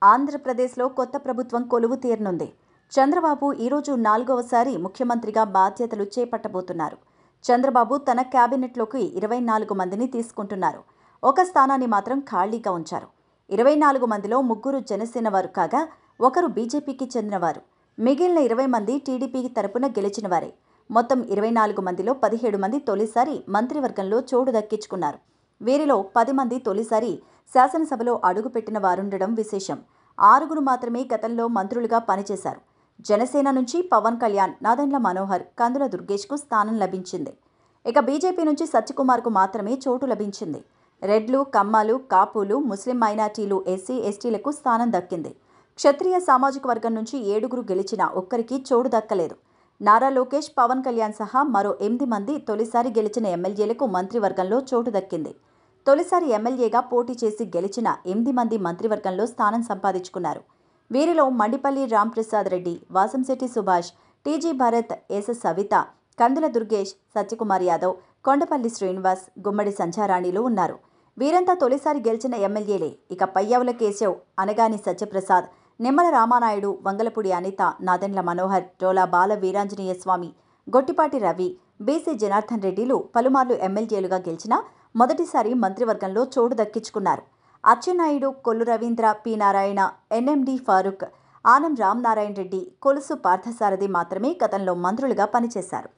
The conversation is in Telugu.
ఆంధ్రప్రదేశ్లో కొత్త ప్రభుత్వం కొలువు తీరనుంది. చంద్రబాబు ఈరోజు 4వసారి ముఖ్యమంత్రిగా బాధ్యతలు చేపట్టబోతున్నారు. చంద్రబాబు తన క్యాబినెట్లోకి 24 మందిని తీసుకుంటున్నారు. ఒక స్థానాన్ని మాత్రం ఖాళీగా ఉంచారు. 24 మందిలో 3 జనసేన వారు కాగా ఒకరు బీజేపీకి చెందినవారు. మిగిలిన 20 మంది టీడీపీ తరపున గెలిచిన వారే. మొత్తం 24 మందిలో 17 మంది తొలిసారి మంత్రివర్గంలో చోటు దక్కించుకున్నారు. వీరిలో 10 మంది తొలిసారి శాసనసభలో అడుగుపెట్టిన వారుండడం విశేషం. 6 మాత్రమే గతంలో మంత్రులుగా పనిచేశారు. జనసేన నుంచి పవన్ కళ్యాణ్, నాదెండ్ల మనోహర్, కందుల దుర్గేష్కు స్థానం లభించింది. ఇక బీజేపీ నుంచి సత్యకుమార్కు మాత్రమే చోటు లభించింది. రెడ్లు, కమ్మాలు, కాపులు, ముస్లిం మైనార్టీలు, ఎస్సీ, ఎస్టీలకు స్థానం దక్కింది. క్షత్రియ సామాజిక వర్గం నుంచి 7 గెలిచినా ఒక్కరికి చోటు దక్కలేదు. నారా లోకేష్, పవన్ కళ్యాణ్ సహా మరో 8 మంది తొలిసారి గెలిచిన ఎమ్మెల్యేలకు మంత్రివర్గంలో చోటు దక్కింది. తొలిసారి ఎమ్మెల్యేగా పోటీ చేసి గెలిచిన 8 మంది మంత్రివర్గంలో స్థానం సంపాదించుకున్నారు. వీరిలో మండిపల్లి రాంప్రసాద్ రెడ్డి, వాసంశెట్టి సుభాష్, టీజీ భరత్, ఎస్ సవిత, కందుల దుర్గేష్, సత్యకుమార్ యాదవ్, కొండపల్లి శ్రీనివాస్, గుమ్మడి సంధ్యారాణిలు ఉన్నారు. వీరంతా తొలిసారి గెలిచిన ఎమ్మెల్యేలే. ఇక పయ్యావుల కేశవ్, అనగాని సత్యప్రసాద్, నిమ్మల రామానాయుడు, వంగలపూడి అనిత, నాదెండ్ల మనోహర్, డోలా బాల వీరాంజనేయ స్వామి, గొట్టిపాటి రవి, బీసీ జనార్దన్ రెడ్డిలు పలుమార్లు ఎమ్మెల్యేలుగా గెలిచినా మొదటిసారి మంత్రివర్గంలో చోటు దక్కించుకున్నారు. అచ్చెన్నాయుడు, కొల్లు రవీంద్ర, పి నారాయణ, ఎన్ఎండి ఫారూక్, ఆనం రామనారాయణ రెడ్డి, కొలుసు పార్థసారథి మాత్రమే గతంలో మంత్రులుగా పనిచేశారు.